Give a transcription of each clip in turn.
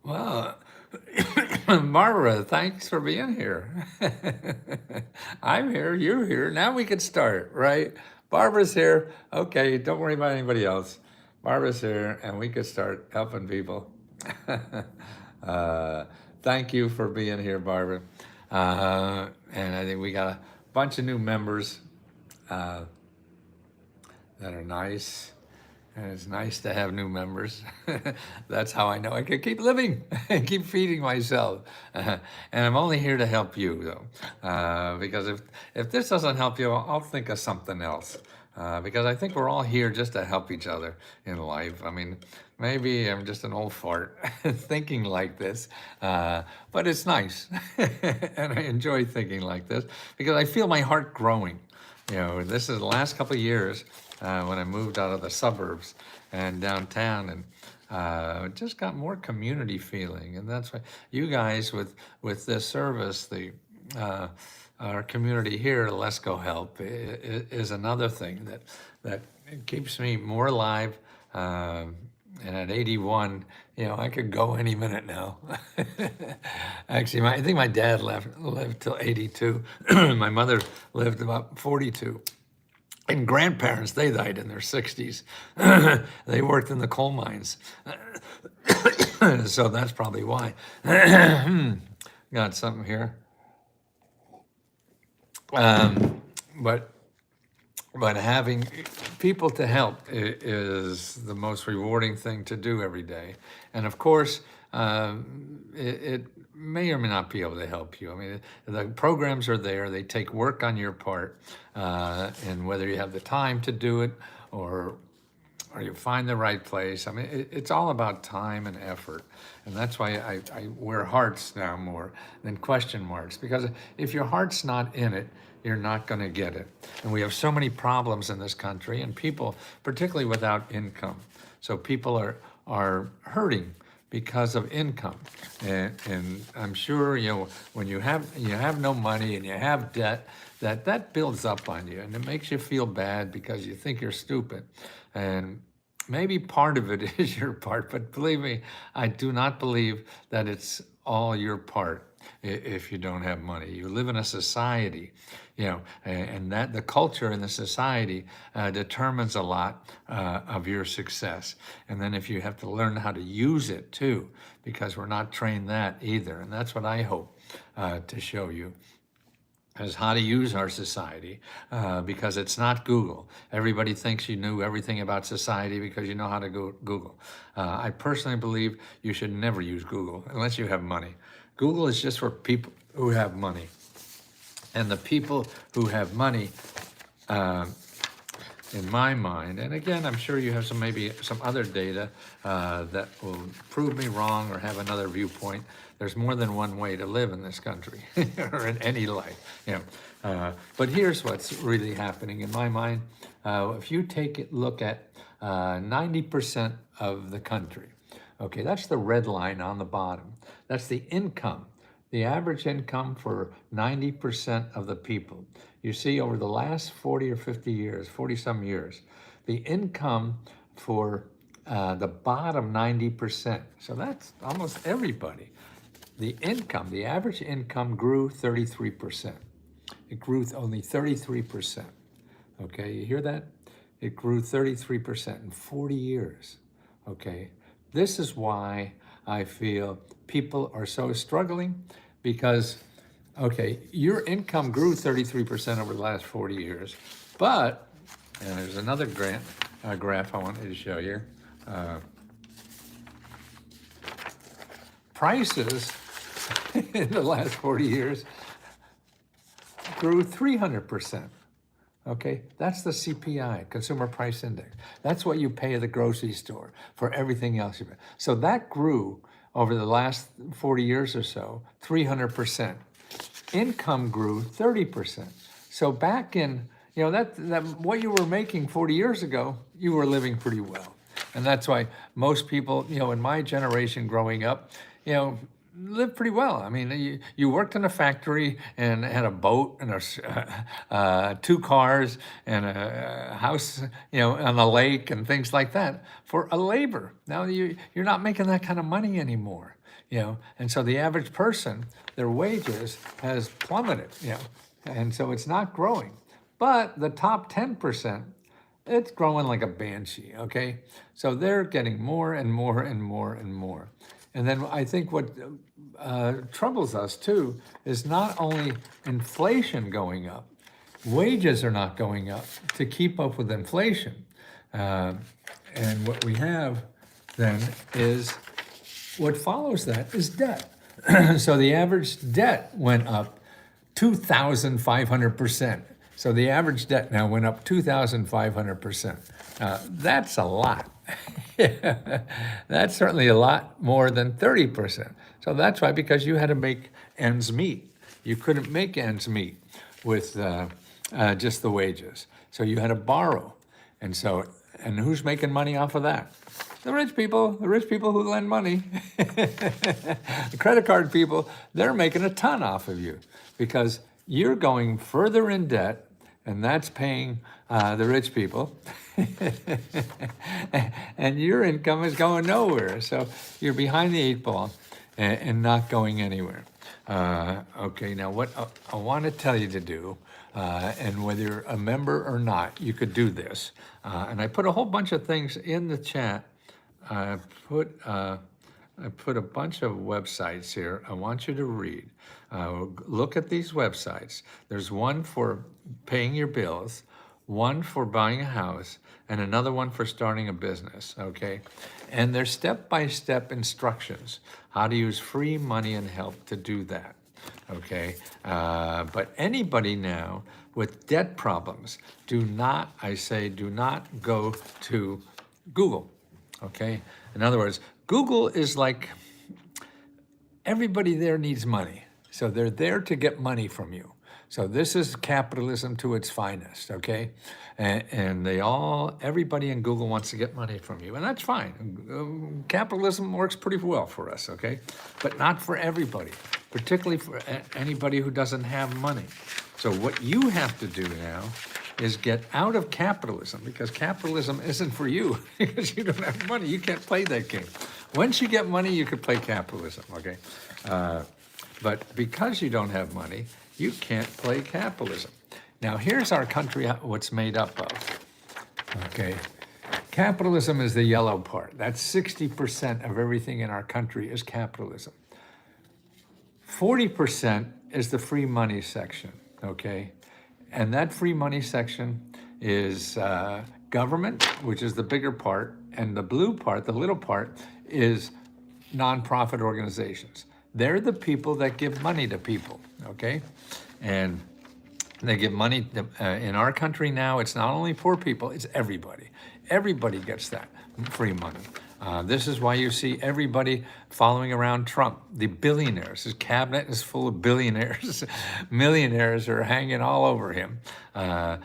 Well, Barbara, thanks for being here. I'm here, you're here. Now we can start, right? Barbara's here. Okay, don't worry about anybody else. Barbara's here, and we could start helping people. uh, Thank you for being here, Barbara. And I think we got a bunch of new members uh, that are nice. And it's nice to have new members. That's how I know I can keep living and keep feeding myself. And I'm only here to help you, though, because if this doesn't help you, I'll think of something else. Because I think we're all here just to help each other in life. I mean, maybe I'm just an old fart thinking like this, but it's nice, and I enjoy thinking like this because I feel my heart growing. You know, this is the last couple of years when I moved out of the suburbs and downtown, and just got more community feeling. And that's why you guys with this service, the our community here, Let's Go Help, is another thing that keeps me more alive. And at 81, you know, I could go any minute now. Actually, I think my dad lived till 82. My mother lived about 42. And grandparents, they died in their 60s. They worked in the coal mines. So that's probably why. Got something here. But having people to help is the most rewarding thing to do every day. And of course, it may or may not be able to help you. I mean, the programs are there. They take work on your part, and whether you have the time to do it or you find the right place. I mean, it's all about time and effort. And that's why I wear hearts now more than question marks, because if your heart's not in it, you're not going to get it. And we have so many problems in this country, and people, particularly without income. So people are hurting because of income. And I'm sure, you know, when you have no money and you have debt, that builds up on you, and it makes you feel bad because you think you're stupid. And maybe part of it is your part, but believe me, I do not believe that it's all your part if you don't have money. You live in a society, you know, and that the culture in the society determines a lot of your success. And then if you have to learn how to use it too, because we're not trained that either. And that's what I hope to show you, is how to use our society, because it's not Google. Everybody thinks you knew everything about society because you know how to go Google. I personally believe you should never use Google unless you have money. Google is just for people who have money. And the people who have money, in my mind, and again, I'm sure you have maybe some other data that will prove me wrong or have another viewpoint. There's more than one way to live in this country or in any life, you know. But here's what's really happening in my mind. If you take a look at 90% of the country, okay, that's the red line on the bottom. That's the income, the average income for 90% of the people. You see, over the last 40 or 50 years, 40 some years, the income for the bottom 90%, so that's almost everybody. The income, the average income grew 33%. It grew only 33%. Okay, you hear that? It grew 33% in 40 years. Okay, this is why I feel people are so struggling, because, okay, your income grew 33% over the last 40 years, but, and there's another graph I wanted to show you. Prices in the last 40 years grew 300%. Okay, that's the CPI, Consumer Price Index. That's what you pay at the grocery store for everything else you pay. So that grew over the last 40 years or so, 300%. Income grew 30%. So back in, you know, that what you were making 40 years ago, you were living pretty well. And that's why most people, you know, in my generation growing up, you know, lived pretty well. I mean, you worked in a factory and had a boat and 2 cars and a house, you know, on the lake and things like that for a labor. Now you're not making that kind of money anymore. And so the average person, their wages has plummeted, and so it's not growing. But the top 10%, it's growing like a banshee, okay? So they're getting more and more and more and more. And then I think what troubles us too is not only inflation going up, wages are not going up to keep up with inflation. And what we have then is, what follows that is debt. So the average debt went up 2,500%. So the average debt now went up 2,500%. That's a lot. That's certainly a lot more than 30%. So that's why, because you had to make ends meet. You couldn't make ends meet with just the wages. So you had to borrow. And who's making money off of that? The rich people who lend money. The credit card people, they're making a ton off of you because you're going further in debt, and that's paying the rich people. And your income is going nowhere. So you're behind the 8 ball and not going anywhere. Okay, now what I want to tell you to do, and whether you're a member or not, you could do this. And I put a whole bunch of things in the chat. I put a bunch of websites here I want you to read. Look at these websites. There's one for paying your bills, one for buying a house, and another one for starting a business, okay? And there's step-by-step instructions, how to use free money and help to do that, okay? But anybody now with debt problems, do not go to Google, okay? In other words, Google is like, everybody there needs money. So they're there to get money from you. So this is capitalism to its finest, okay? And everybody in Google wants to get money from you, and that's fine. Capitalism works pretty well for us, okay? But not for everybody, particularly for anybody who doesn't have money. So what you have to do now is get out of capitalism, because capitalism isn't for you, because you don't have money. You can't play that game. Once you get money, you can play capitalism, okay? But because you don't have money, you can't play capitalism. Now, here's our country, what's made up of, okay? Capitalism is the yellow part. That's 60% of everything in our country is capitalism. 40% is the free money section, okay? And that free money section is government, which is the bigger part, and the blue part, the little part, is nonprofit organizations. They're the people that give money to people, okay? And they give money to, in our country now, it's not only poor people, it's everybody. Everybody gets that free money. This is why you see everybody following around Trump, the billionaires. His cabinet is full of billionaires. Millionaires are hanging all over him. The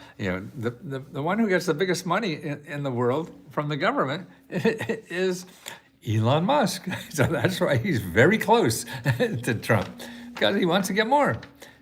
one who gets the biggest money in the world from the government is Elon Musk. So that's why he's very close to Trump, because he wants to get more.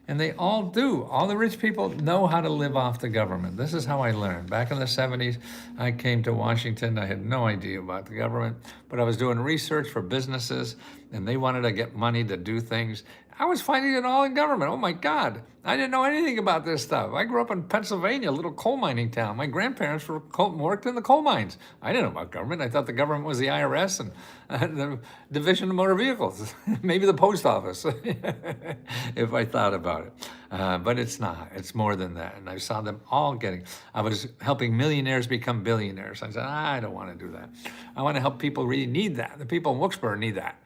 And they all do. All the rich people know how to live off the government. This is how I learned. Back in the 70s, I came to Washington. I had no idea about the government, but I was doing research for businesses, and they wanted to get money to do things. I was finding it all in government. Oh my God, I didn't know anything about this stuff. I grew up in Pennsylvania, a little coal mining town. My grandparents worked in the coal mines. I didn't know about government. I thought the government was the IRS and the Division of Motor Vehicles, maybe the post office, if I thought about it. But it's not. It's more than that. And I saw them all I was helping millionaires become billionaires. I said, I don't want to do that. I want to help people really need that. The people in Wilkes-Barre need that.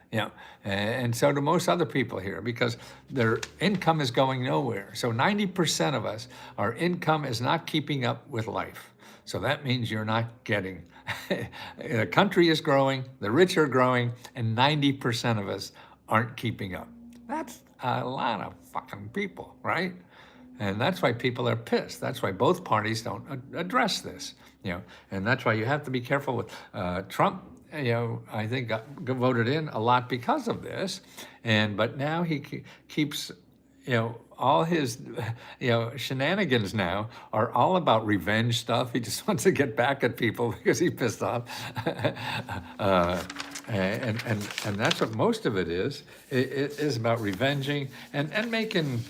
And so do most other people here, because their income is going nowhere. So 90% of us, our income is not keeping up with life. So that means you're not getting, the country is growing, the rich are growing, and 90% of us aren't keeping up. That's a lot of fucking people, right? And that's why people are pissed. That's why both parties don't address this, and that's why you have to be careful with Trump. I think got voted in a lot because of this, but now he keeps, all his, shenanigans now are all about revenge stuff. He just wants to get back at people because he pissed off And that's what most of it is. It is about revenging and making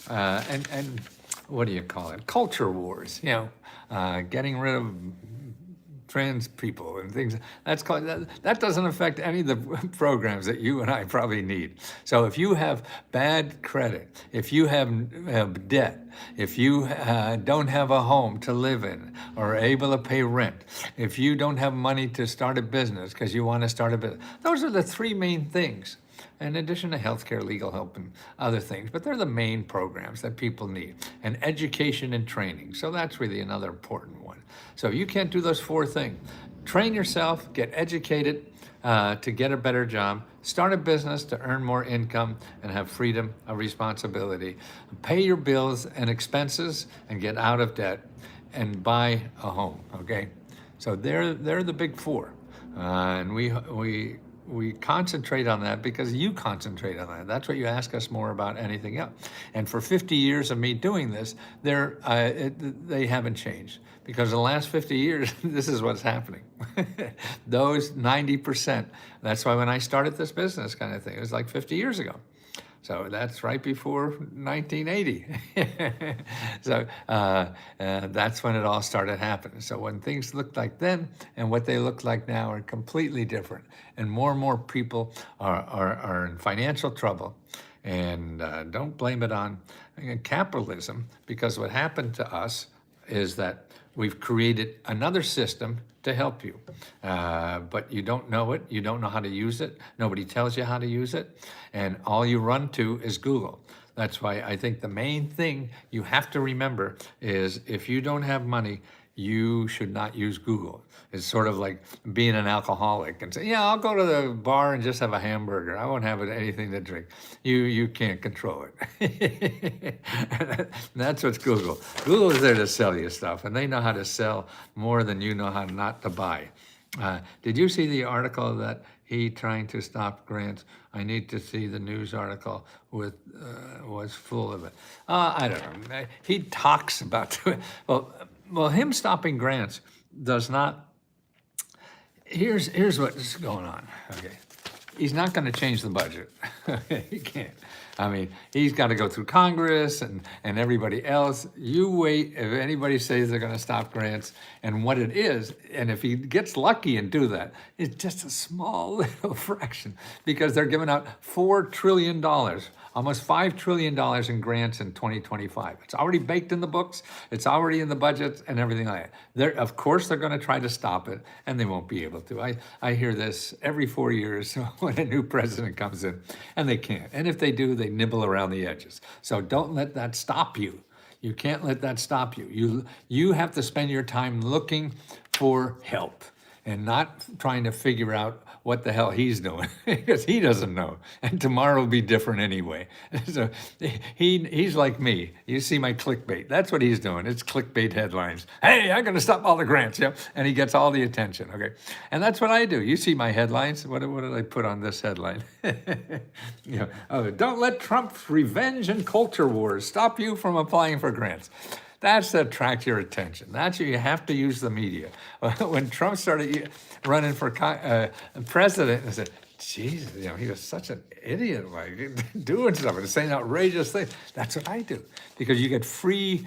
and what do you call it? Culture wars. Getting rid of trans people and things. That doesn't affect any of the programs that you and I probably need. So if you have bad credit, if you have debt, if you don't have a home to live in or are able to pay rent, if you don't have money to start a business because you want to start a business, those are the three main things. In addition to healthcare, legal help, and other things, but they're the main programs that people need. And education and training. So that's really another important one. So you can't do those four things. Train yourself, get educated to get a better job, start a business to earn more income and have freedom of responsibility, pay your bills and expenses and get out of debt, and buy a home, okay? So they're the big four. And we concentrate on that because you concentrate on that. That's what you ask us more about anything else. And for 50 years of me doing this, they haven't changed. Because in the last 50 years, this is what's happening. Those 90%. That's why when I started this business kind of thing, it was like 50 years ago. So that's right before 1980. So that's when it all started happening. So when things looked like then and what they look like now are completely different. And more people are in financial trouble. And don't blame it on capitalism, because what happened to us is that we've created another system to help you, but you don't know it. You don't know how to use it. Nobody tells you how to use it. And all you run to is Google. That's why I think the main thing you have to remember is if you don't have money, you should not use Google. It's sort of like being an alcoholic and say, yeah, I'll go to the bar and just have a hamburger. I won't have anything to drink. You can't control it. That's what's Google. Google is there to sell you stuff, and they know how to sell more than you know how not to buy. Did you see the article that he trying to stop grants? I need to see the news article was full of it. I don't know. He talks about well, him stopping grants does not. Here's what's going on. Okay, he's not going to change the budget. He can't. I mean, he's got to go through Congress and everybody else. You wait if anybody says they're going to stop grants and what it is, and if he gets lucky and do that, it's just a small little fraction, because they're giving out $4 trillion, almost $5 trillion in grants in 2025. It's already baked in the books. It's already in the budgets and everything like that. Of course, they're going to try to stop it, and they won't be able to. I hear this every 4 years when a new president comes in, and they can't. And if they do, they nibble around the edges. So don't let that stop you. You can't let that stop you. You have to spend your time looking for help and not trying to figure out what the hell he's doing, because he doesn't know. And tomorrow will be different anyway. So he's like me. You see my clickbait. That's what he's doing. It's clickbait headlines. Hey, I'm going to stop all the grants. Yep. And he gets all the attention. Okay. And that's what I do. You see my headlines. What did I put on this headline? Don't let Trump's revenge and culture wars stop you from applying for grants. That's to attract your attention. That's you have to use the media. When Trump started running for president, I said, Jesus, he was such an idiot, like doing stuff and saying outrageous things. That's what I do, because you get free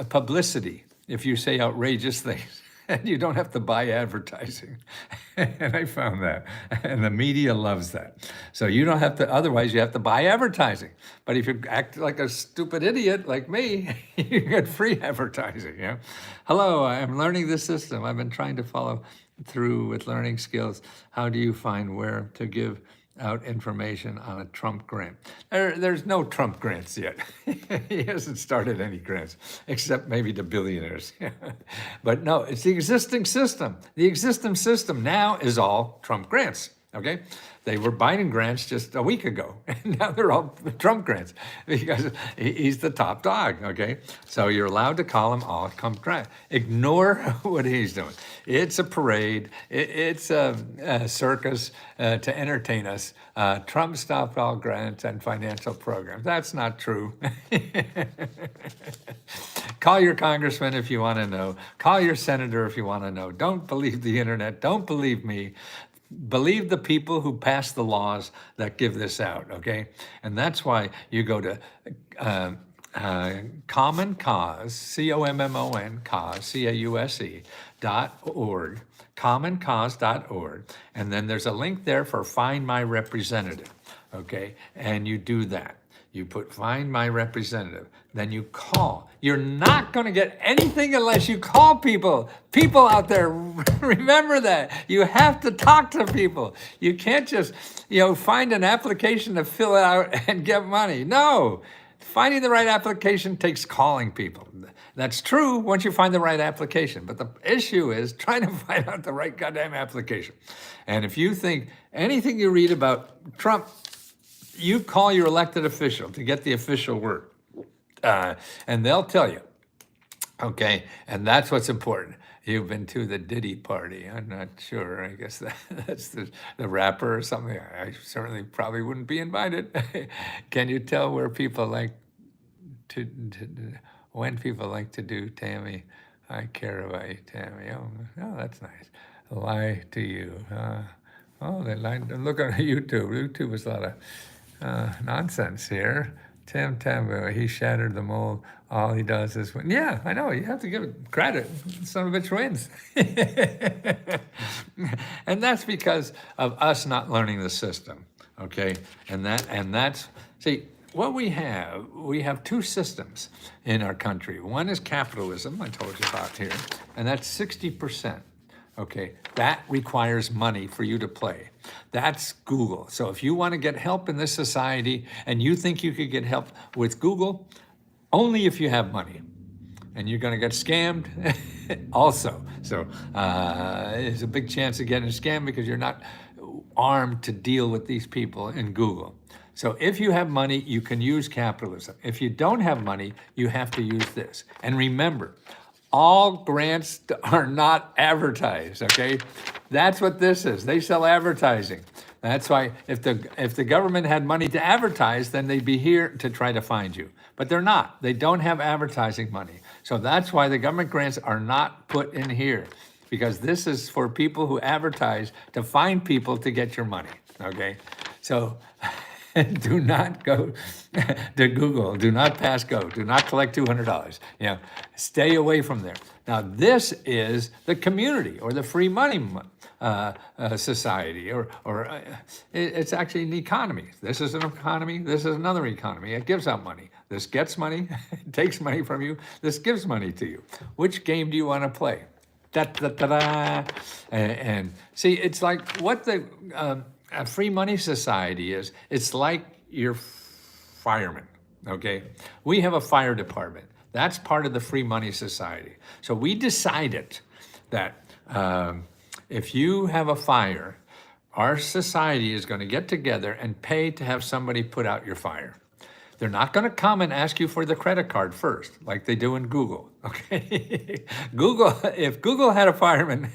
publicity if you say outrageous things. And you don't have to buy advertising. And I found that. And the media loves that. So you don't have to, otherwise you have to buy advertising. But if you act like a stupid idiot like me, you get free advertising. Hello, I'm learning this system. I've been trying to follow through with learning skills. How do you find where to give out information on a Trump grant? There's no Trump grants yet. He hasn't started any grants, except maybe to billionaires. But no, it's the existing system. The existing system now is all Trump grants, okay? They were Biden grants just a week ago, and now they're all Trump grants, because he's the top dog, okay? So you're allowed to call him all Trump grants. Ignore what he's doing. It's a parade. It's a circus to entertain us. Trump stopped all grants and financial programs. That's not true. Call your congressman if you want to know. Call your senator if you want to know. Don't believe the internet. Don't believe me. believe the people who pass the laws that give this out, okay? And that's why you go to Common Cause, COMMON, cause, CAUSE, .org, commoncause.org, and then there's a link there for Find My Representative, okay? And you do that. You put Find My Representative, then you call. You're not going to get anything unless you call people. People out there, remember that. You have to talk to people. You can't just, find an application to fill out and get money. No. Finding the right application takes calling people. That's true once you find the right application. But the issue is trying to find out the right goddamn application. And if you think anything you read about Trump, you call your elected official to get the official word. And they'll tell you, okay? And that's what's important. You've been to the Diddy party. I'm not sure. I guess that's the rapper or something. I certainly probably wouldn't be invited. Can you tell where people like when people like to do, Tammy? I care about you, Tammy. Oh, that's nice. Lie to you. They lied. Look on YouTube. YouTube is a lot of nonsense here. Tim Tebow, he shattered the mold. All he does is win. Yeah, I know. You have to give it credit. Son of a bitch wins. And that's because of us not learning the system. Okay, and that's see what we have two systems in our country. One is capitalism, I told you about here, and that's 60%. Okay, that requires money for you to play. That's Google. So if you want to get help in this society and you think you could get help with Google, only if you have money. And you're going to get scammed also. So there's a big chance of getting scammed because you're not armed to deal with these people in Google. So if you have money, you can use capitalism. If you don't have money, you have to use this. And remember, all grants are not advertised, okay? That's what this is. They sell advertising. That's why if the government had money to advertise, then they'd be here to try to find you. But they're not. They don't have advertising money. So that's why the government grants are not put in here, because this is for people who advertise to find people to get your money, okay? So do not go to Google. Do not pass go. Do not collect $200. Stay away from there. Now, this is the community or the free money society, or it's actually an economy. This is an economy. This is another economy. It gives out money. This gets money, takes money from you. This gives money to you. Which game do you want to play? Da-da-da-da. And see, it's like what the a free money society is. It's like your firemen, okay? We have a fire department. That's part of the free money society. So we decided that if you have a fire, our society is going to get together and pay to have somebody put out your fire. They're not going to come and ask you for the credit card first, like they do in Google, okay? If Google had a fireman,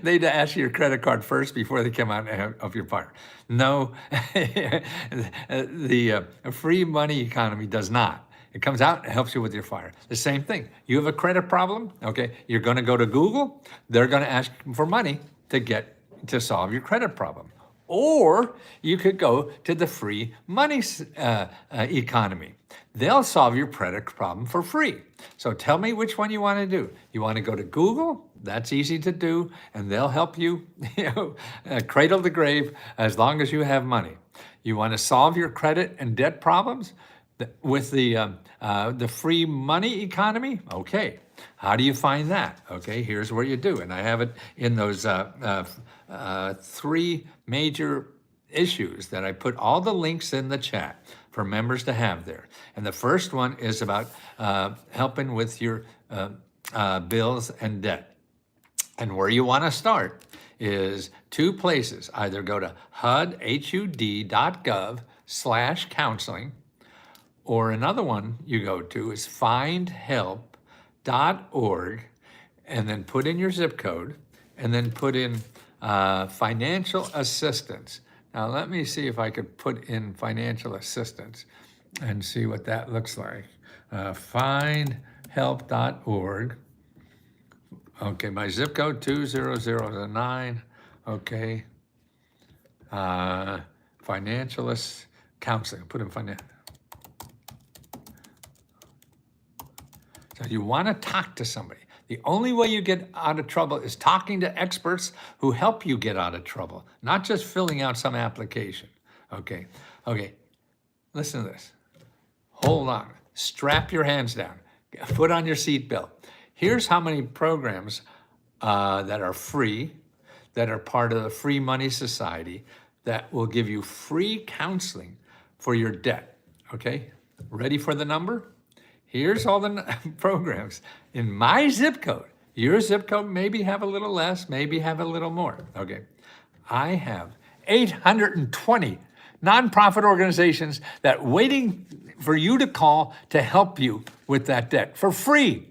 they'd ask you your credit card first before they come out of your fire. No, the free money economy does not. It comes out and helps you with your fire. The same thing. You have a credit problem, okay? You're going to go to Google. They're going to ask for money to solve your credit problem. Or you could go to the free money economy. They'll solve your credit problem for free. So tell me which one you want to do. You want to go to Google? That's easy to do, and they'll help you, cradle to grave as long as you have money. You want to solve your credit and debt problems with the free money economy? Okay. How do you find that? Okay, here's where you do. And I have it in those three major issues that I put all the links in the chat for members to have there. And the first one is about helping with your bills and debt. And where you want to start is two places. Either go to hud.gov/counseling, or another one you go to is findhelp.org, and then put in your zip code, and then put in financial assistance. Now let me see if I could put in financial assistance and see what that looks like. Findhelp.org. Okay, my zip code 20009. Okay. Financialist counseling. Put in financial. So you want to talk to somebody. The only way you get out of trouble is talking to experts who help you get out of trouble, not just filling out some application. Okay. Okay. Listen to this. Hold on. Strap your hands down. Put on your seatbelt. Here's how many programs that are free, that are part of the Free Money Society, that will give you free counseling for your debt. Okay? Ready for the number? Here's all the programs in my zip code. Your zip code maybe have a little less, maybe have a little more. Okay. I have 820 nonprofit organizations that waiting for you to call to help you with that debt for free.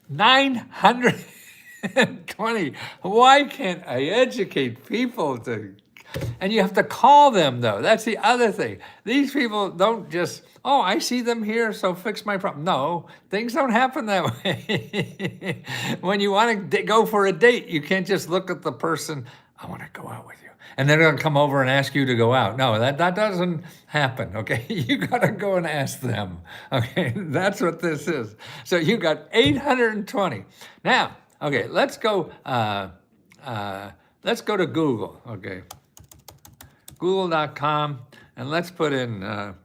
920. Why can't I educate people to? And you have to call them, though. That's the other thing. These people don't just, oh, I see them here, so fix my problem. No, things don't happen that way. When you want to go for a date, you can't just look at the person, I want to go out with you. And they're going to come over and ask you to go out. No, that doesn't happen, okay? You got to go and ask them, okay? That's what this is. So you got 820. Now, okay, let's go to Google, okay? Google.com, and let's put in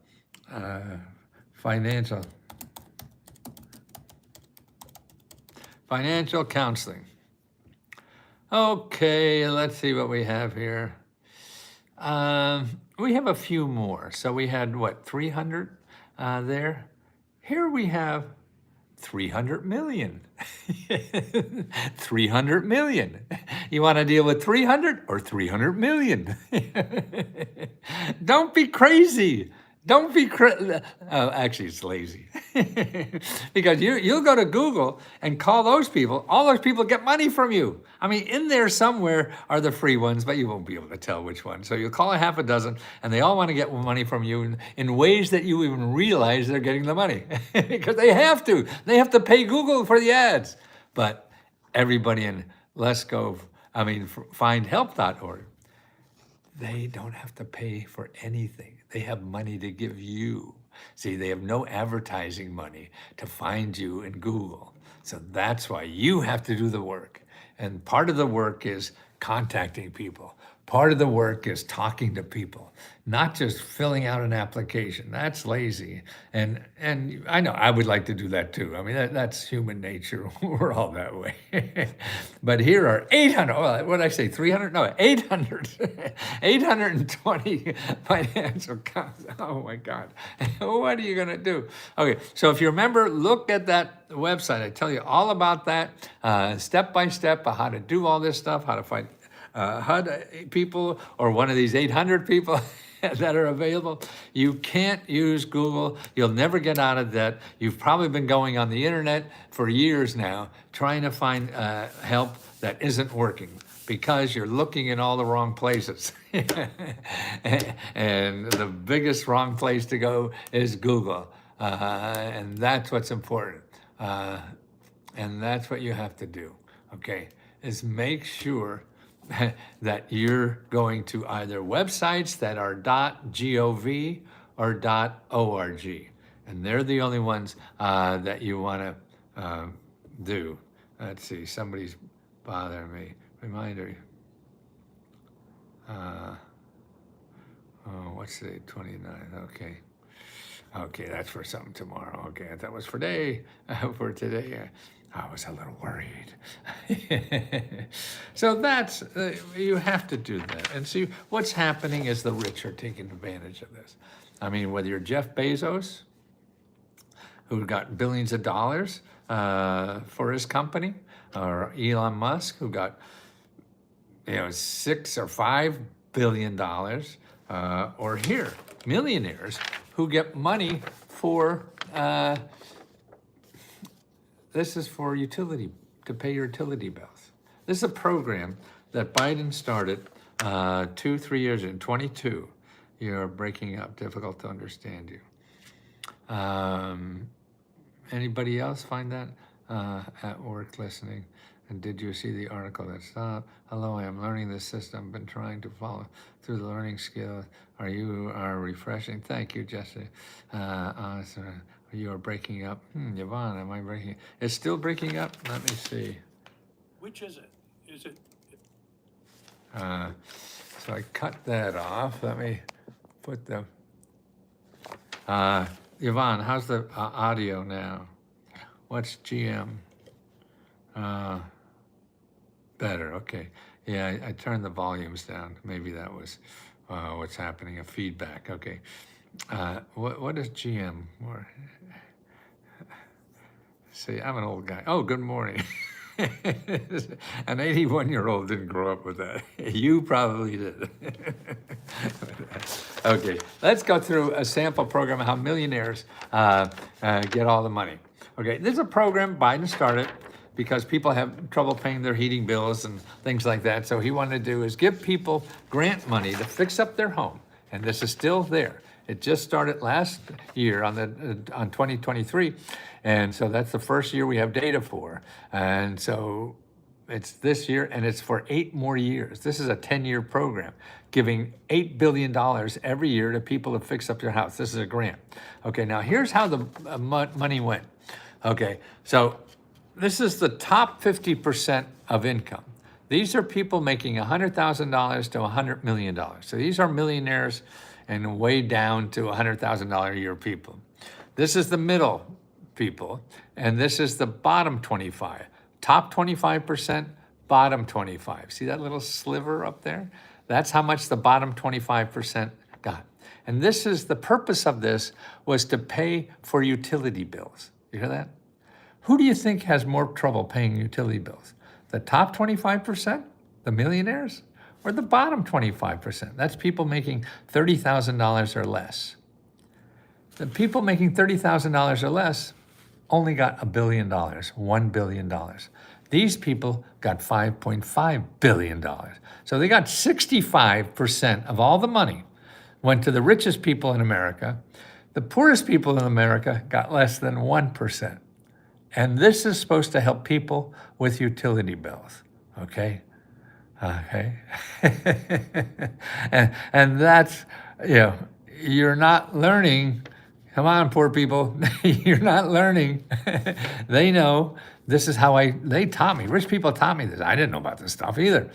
financial counseling. Okay, let's see what we have here. We have a few more. So we had, what, 300 there? Here we have 300 million. 300 million. You want to deal with 300 or 300 million? Don't be crazy. Don't be actually, it's lazy. Because you'll go to Google and call those people. All those people get money from you. I mean, in there somewhere are the free ones, but you won't be able to tell which one. So you'll call a half a dozen, and they all want to get money from you in ways that you even realize they're getting the money. Because they have to. They have to pay Google for the ads. But everybody in findhelp.org, they don't have to pay for anything. They have money to give you. See, they have no advertising money to find you in Google. So that's why you have to do the work. And part of the work is contacting people. Part of the work is talking to people, not just filling out an application. That's lazy. And I know I would like to do that too. I mean, that's human nature. We're all that way. But here are 800, what did I say, 300? No, 800, 820 financial accounts. Oh my God. What are you going to do? Okay, so if you remember, look at that website. I tell you all about that, step by step, how to do all this stuff, how to find HUD people or one of these 800 people that are available. You can't use Google. You'll never get out of that. You've probably been going on the internet for years now trying to find help that isn't working because you're looking in all the wrong places. And the biggest wrong place to go is Google. And that's what's important. And that's what you have to do, okay, is make sure that you're going to either websites that are .gov or .org. And they're the only ones that you want to do. Let's see, somebody's bothering me. Reminder. What's the 29th? Okay. Okay, that's for something tomorrow. Okay, that was for today. I was a little worried. So that's, you have to do that. And see, what's happening is the rich are taking advantage of this. I mean, whether you're Jeff Bezos, who got billions of dollars for his company, or Elon Musk, who got, $6 or $5 billion, or here, millionaires who get money for, this is for to pay your utility bills. This is a program that Biden started 2-3 years in 22. You're breaking up, difficult to understand you. Anybody else find that at work listening? And did you see the article that stopped? Hello, I am learning this system. Been trying to follow through the learning skills. You are refreshing. Thank you, Jesse. You are breaking up. Yvonne, am I breaking? It's still breaking up? Let me see. Which is it? Is it? So I cut that off. Let me put the. Yvonne, how's the audio now? What's GM? Better, okay. Yeah, I turned the volumes down. Maybe that was what's happening, a feedback, okay. What is GM? See, I'm an old guy. Oh, good morning. An 81-year-old didn't grow up with that. You probably did. Okay, let's go through a sample program of how millionaires get all the money. Okay, this is a program Biden started because people have trouble paying their heating bills and things like that. So he wanted to do is give people grant money to fix up their home. And this is still there. It just started last year on 2023. And so that's the first year we have data for. And so it's this year and it's for 8 more years. This is a 10-year program, giving $8 billion every year to people to fix up their house. This is a grant. Okay, now here's how the money went. Okay, so this is the top 50% of income. These are people making $100,000 to $100 million. So these are millionaires and way down to $100,000 a year people. This is the middle people, and this is the bottom 25. Top 25%, bottom 25. See that little sliver up there? That's how much the bottom 25% got. And this is the purpose of this was to pay for utility bills. You hear that? Who do you think has more trouble paying utility bills? The top 25%, the millionaires, or the bottom 25%? That's people making $30,000 or less. The people making $30,000 or less only got $1 billion, $1 billion. These people got $5.5 billion. So they got 65% of all the money went to the richest people in America. The poorest people in America got less than 1%. And this is supposed to help people with utility bills, okay? Okay. and that's, you're not learning. Come on, poor people. You're not learning. They know this is how they taught me. Rich people taught me this. I didn't know about this stuff either.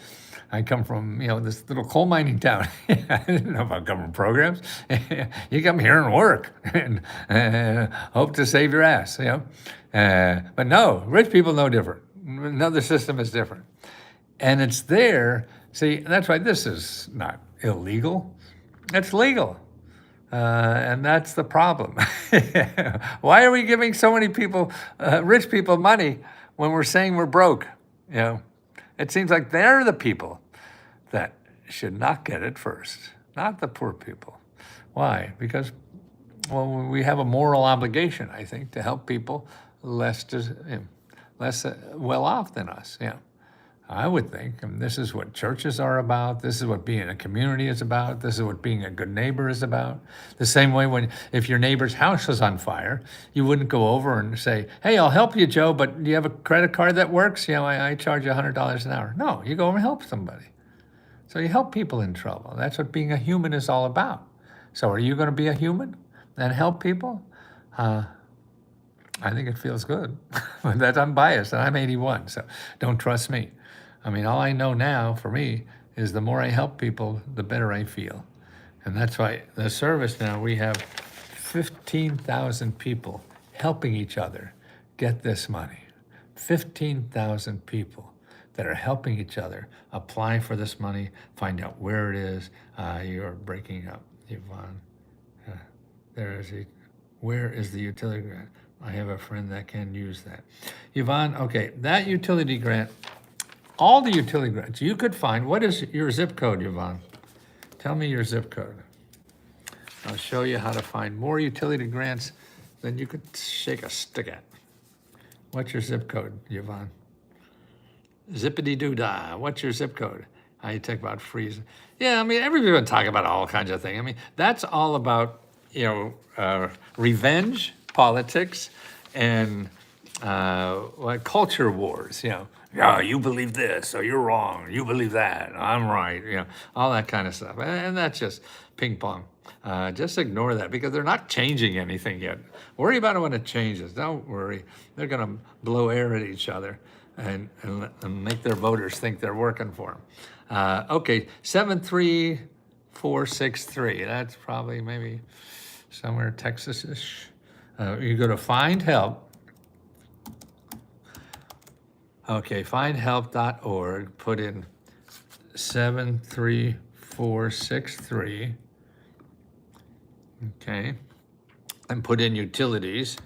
I come from, this little coal mining town. I didn't know about government programs. You come here and work and hope to save your ass, But no, rich people know different. Another system is different. And it's there. See, that's why this is not illegal. It's legal. And that's the problem. Why are we giving so many people, rich people, money when we're saying we're broke? It seems like they're the people that should not get it first, not the poor people. Why? Because, we have a moral obligation, I think, to help people less well off than us. I would think, and this is what churches are about. This is what being a community is about. This is what being a good neighbor is about. The same way if your neighbor's house was on fire, you wouldn't go over and say, hey, I'll help you, Joe, but do you have a credit card that works? I charge you $100 an hour. No, you go over and help somebody. So you help people in trouble. That's what being a human is all about. So are you going to be a human and help people? I think it feels good. That's unbiased, and I'm 81, so don't trust me. All I know now for me is the more I help people, the better I feel. And that's why the service now, we have 15,000 people helping each other get this money. 15,000 people that are helping each other apply for this money, find out where it is. You're breaking up, Yvonne. Where is the utility grant? I have a friend that can use that. Yvonne, okay, that utility grant, all the utility grants you could find. What is your zip code, Yvonne? Tell me your zip code. I'll show you how to find more utility grants than you could shake a stick at. What's your zip code, Yvonne? Zippity-doo-dah. What's your zip code? How you talk about freezing. Yeah, everybody's talking about all kinds of things. That's all about, revenge, politics, and culture wars, yeah, you believe this, so you're wrong. You believe that, I'm right. All that kind of stuff. And that's just ping pong. Just ignore that because they're not changing anything yet. Worry about it when it changes. Don't worry. They're going to blow air at each other and make their voters think they're working for them. Okay, 73463. That's probably maybe somewhere Texas-ish. You go to Find Help. Okay, findhelp.org, put in 73463, okay, and put in utilities.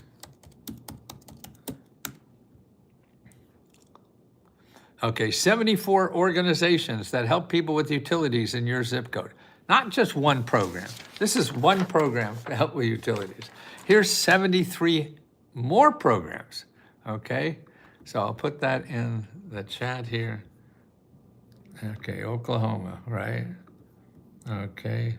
Okay, 74 organizations that help people with utilities in your zip code. Not just one program. This is one program to help with utilities. Here's 73 more programs, okay? So I'll put that in the chat here. Okay, Oklahoma, right? Okay.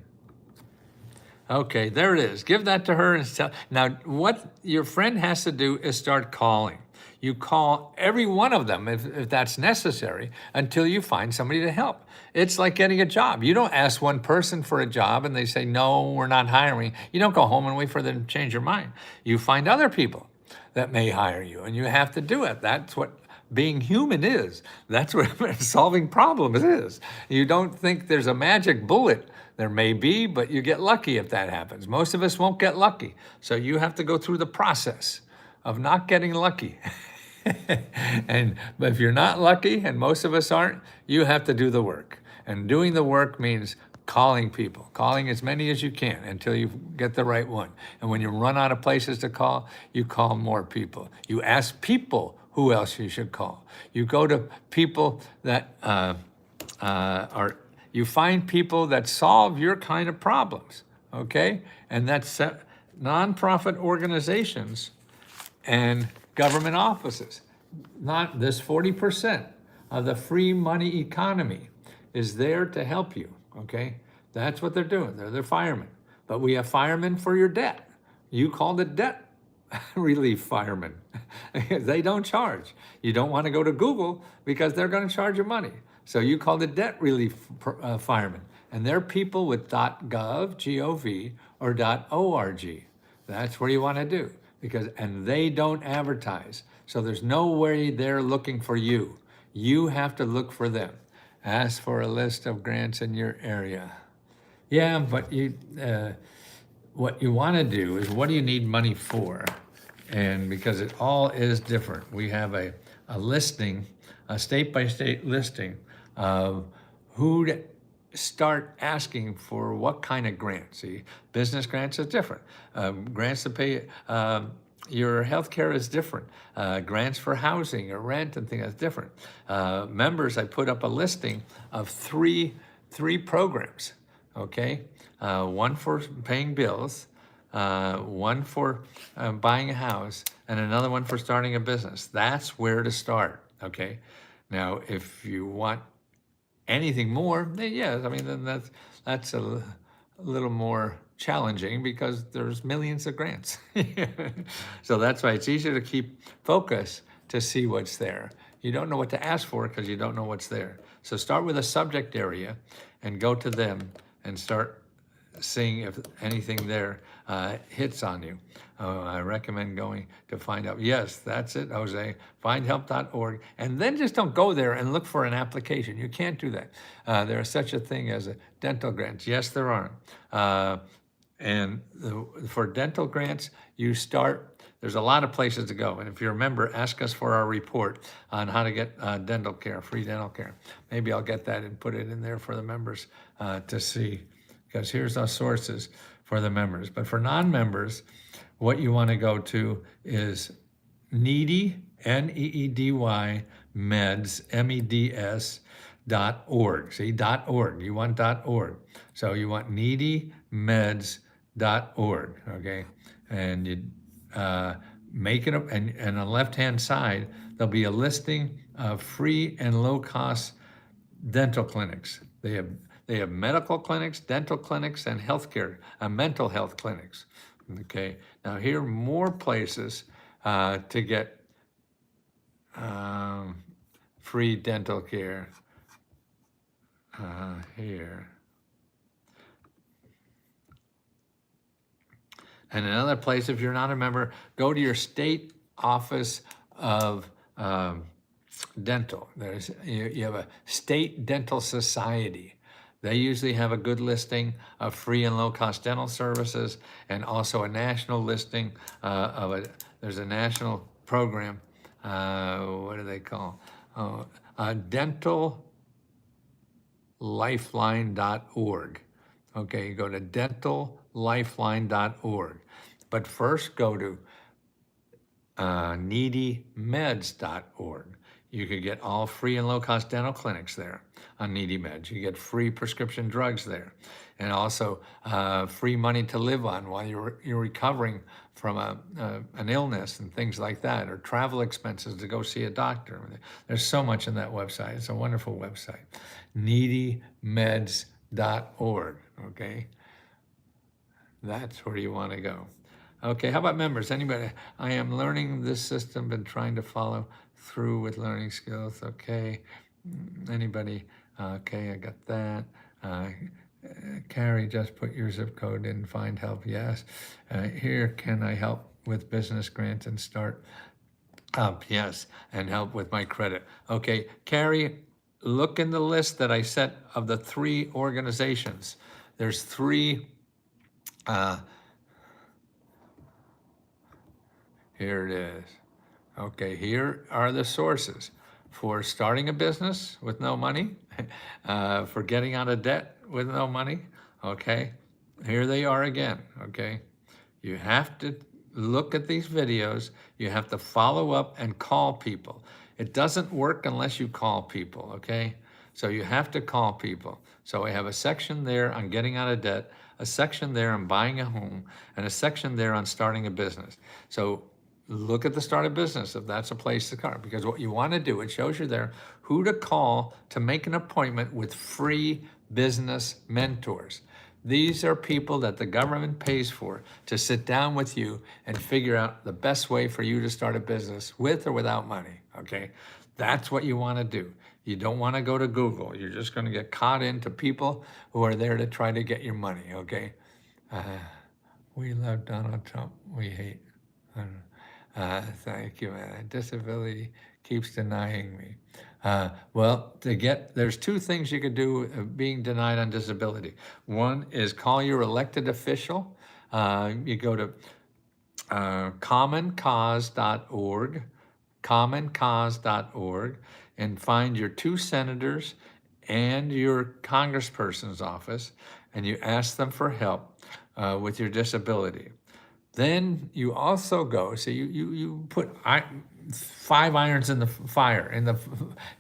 Okay, there it is. Give that to her and tell. Now, what your friend has to do is start calling. You call every one of them if that's necessary until you find somebody to help. It's like getting a job. You don't ask one person for a job and they say, no, we're not hiring. You don't go home and wait for them to change your mind. You find other people that may hire you, and you have to do it. That's what being human is. That's what solving problems is. You don't think there's a magic bullet. There may be, but you get lucky if that happens. Most of us won't get lucky. So you have to go through the process of not getting lucky. But if you're not lucky, and most of us aren't, you have to do the work. And doing the work means calling people, calling as many as you can until you get the right one. And when you run out of places to call, you call more people. You ask people who else you should call. You go to people that you find people that solve your kind of problems, okay? And that's nonprofit organizations and government offices. Not this 40% of the free money economy is there to help you, okay? That's what they're doing. They're firemen. But we have firemen for your debt. You call the debt relief firemen. They don't charge. You don't want to go to Google because they're going to charge you money. So you call the debt relief firemen. And they're people with .gov, G-O-V, or .org. That's where you want to do. And they don't advertise. So there's no way they're looking for you. You have to look for them. Ask for a list of grants in your area. Yeah, but what you want to do is, what do you need money for? And because it all is different, we have a listing, a state-by-state listing of who to start asking for what kind of grants. See, business grants is different. Grants to pay your health care is different. Grants for housing or rent and things is different. Members, I put up a listing of three programs, okay? One for paying bills, one for buying a house, and another one for starting a business. That's where to start, okay? Now, if you want anything more, then yes, I mean, then that's a little more challenging because there's millions of grants. So that's why it's easier to keep focus to see what's there. You don't know what to ask for because you don't know what's there. So start with a subject area and go to them and start seeing if anything there hits on you. I recommend going to Find Help. Yes, that's it, Jose. Findhelp.org. And then just don't go there and look for an application. You can't do that. There is such a thing as a dental grants. Yes, there are. For dental grants, you start, there's a lot of places to go. And if you remember, ask us for our report on how to get dental care, free dental care. Maybe I'll get that and put it in there for the members to see. Because here's our sources for the members. But for non-members, what you want to go to is needy, N-E-E-D-Y, meds, M-E-D-S, .org. See, .org. You want .org. So you want needymeds.org, okay? And you make it up, and on the left-hand side, there'll be a listing of free and low-cost dental clinics. They have medical clinics, dental clinics, and healthcare, mental health clinics. Okay, now here are more places to get free dental care here. And another place, if you're not a member, go to your state office of dental. You have a state dental society. They usually have a good listing of free and low-cost dental services, and also a national listing there's a national program, what do they call? DentalLifeline.org. Okay, go to DentalLifeline.org. But first go to NeedyMeds.org. You could get all free and low-cost dental clinics there on Needy Meds. You get free prescription drugs there, and also free money to live on while you're recovering from an illness and things like that, or travel expenses to go see a doctor. There's so much in that website. It's a wonderful website, NeedyMeds.org. Okay, that's where you want to go. Okay, how about members? Anybody? I am learning this system, been trying to follow through with learning skills. Okay, anybody? Okay, I got that. Carrie, just put your zip code in, find help, yes. Here, can I help with business grants and start up? Yes, and help with my credit. Okay, Carrie, look in the list that I sent of the 3 organizations. There's 3, here it is. Okay, here are the sources for starting a business with no money, for getting out of debt with no money. Okay, here they are again. Okay, you have to look at these videos. You have to follow up and call people. It doesn't work unless you call people. Okay, so you have to call people. So I have a section there on getting out of debt, a section there on buying a home, and a section there on starting a business. So look at the start a business if that's a place to start, because what you want to do, it shows you there who to call to make an appointment with free business mentors. These are people that the government pays for to sit down with you and figure out the best way for you to start a business with or without money. Okay, that's what you want to do. You don't want to go to Google. You're just going to get caught into people who are there to try to get your money. Okay, we love Donald Trump. We hate. I don't know. Thank you, man. Disability keeps denying me. Well, there's 2 things you could do being denied on disability. One is call your elected official. You go to commoncause.org, and find your 2 senators and your congressperson's office, and you ask them for help with your disability. Then you also go, so you put 5 irons in the fire,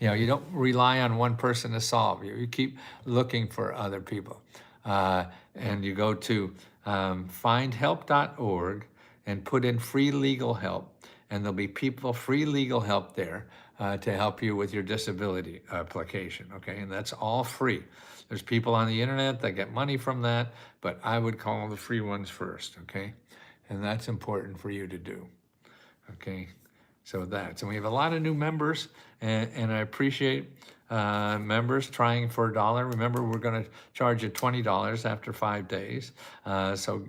you don't rely on one person to solve. You keep looking for other people. And you go to findhelp.org and put in free legal help, and there'll be free legal help there to help you with your disability application, okay? And that's all free. There's people on the internet that get money from that, but I would call the free ones first, okay? And that's important for you to do, okay? So we have a lot of new members, and I appreciate members trying for $1. Remember, we're gonna charge you $20 after 5 days. So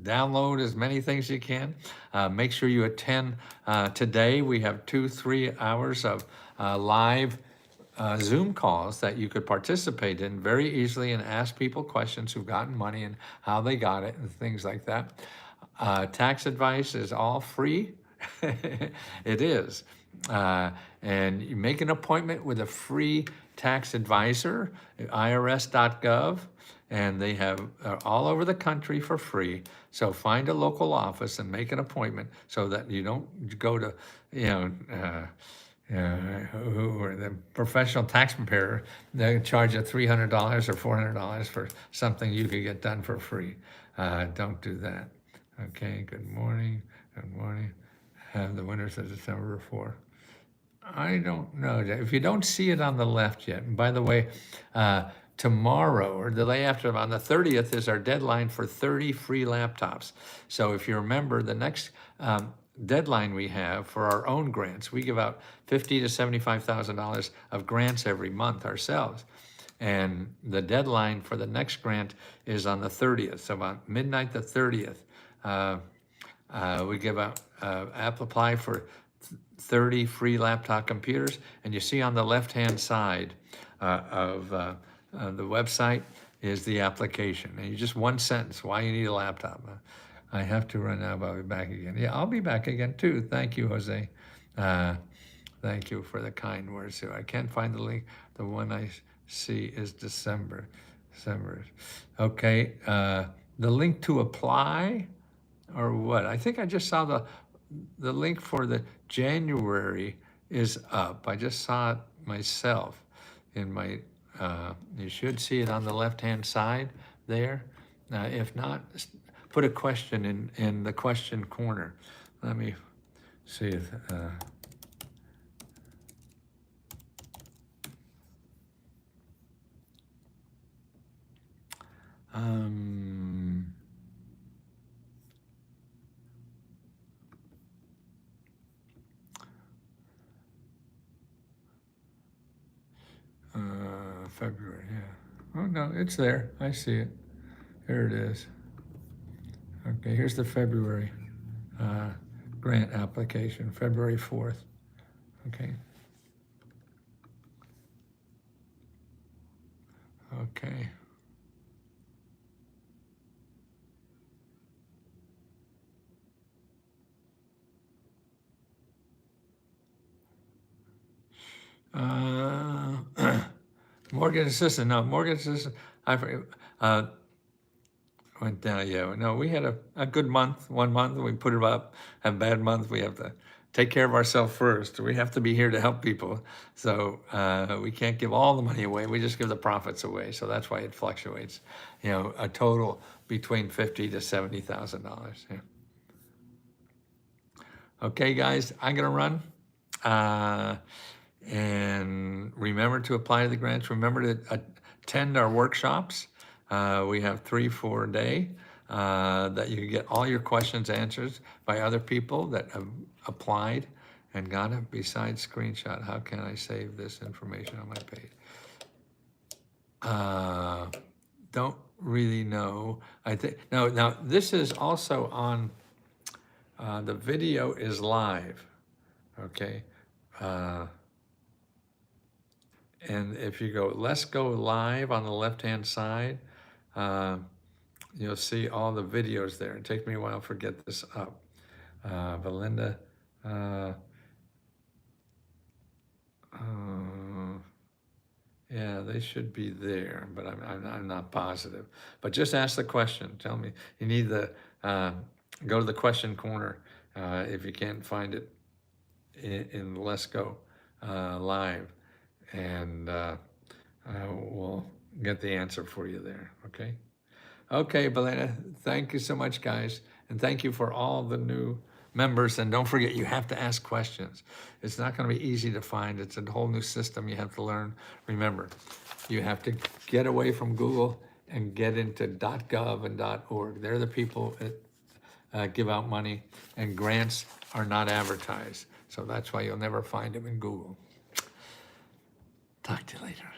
download as many things as you can. Make sure you attend today. We have 2-3 hours of live Zoom calls that you could participate in very easily and ask people questions who've gotten money and how they got it and things like that. Tax advice is all free. It is. And you make an appointment with a free tax advisor at irs.gov, and they have all over the country for free. So find a local office and make an appointment so that you don't go to, who are the professional tax preparer. They charge you $300 or $400 for something you could get done for free. Don't do that. Okay, good morning. Good morning. Have the winners of December 4. I don't know. If you don't see it on the left yet, and by the way, tomorrow or the day after, on the 30th, is our deadline for 30 free laptops. So if you remember, the next deadline we have for our own grants. We give out $50,000 to $75,000 of grants every month ourselves. And the deadline for the next grant is on the 30th, so about midnight the 30th. We give out, apply for 30 free laptop computers, and you see on the left-hand side of the website is the application. And you just one sentence, why you need a laptop. I have to run now, but I'll be back again. Yeah, I'll be back again too. Thank you, Jose. Thank you for the kind words. So I can't find the link. The one I see is December. Okay, the link to apply or what? I think I just saw the link for the January is up. I just saw it myself in my, you should see it on the left-hand side there. If not, put a question in the question corner. Let me see if, February, yeah. Oh, no, it's there. I see it. Here it is. Okay, here's the February grant application, February 4th. Okay. Okay. Mortgage assistant, no, mortgage assistant, I forget, went down, yeah, no, we had a good month, 1 month, we put it up, have a bad month, we have to take care of ourselves first. We have to be here to help people. So we can't give all the money away, we just give the profits away. So that's why it fluctuates, you know, a total between $50,000 to $70,000, yeah. Okay, guys, I'm gonna run. And remember to apply to the grants. Remember to attend our workshops. We have 3 for a day that you can get all your questions answered by other people that have applied and got it. Besides screenshot, how can I save this information on my page? Don't really know. I think now this is also on. The video is live. Okay. And if you go, let's go live on the left-hand side, you'll see all the videos there. It takes me a while to get this up. Belinda, yeah, they should be there, but I'm not positive. But just ask the question. Tell me, you need the, go to the question corner if you can't find it in Let's Go live. And we'll get the answer for you there, okay? Okay, Belena, thank you so much, guys. And thank you for all the new members. And don't forget, you have to ask questions. It's not gonna be easy to find. It's a whole new system you have to learn. Remember, you have to get away from Google and get into .gov and .org. They're the people that give out money, and grants are not advertised. So that's why you'll never find them in Google. Talk to you later.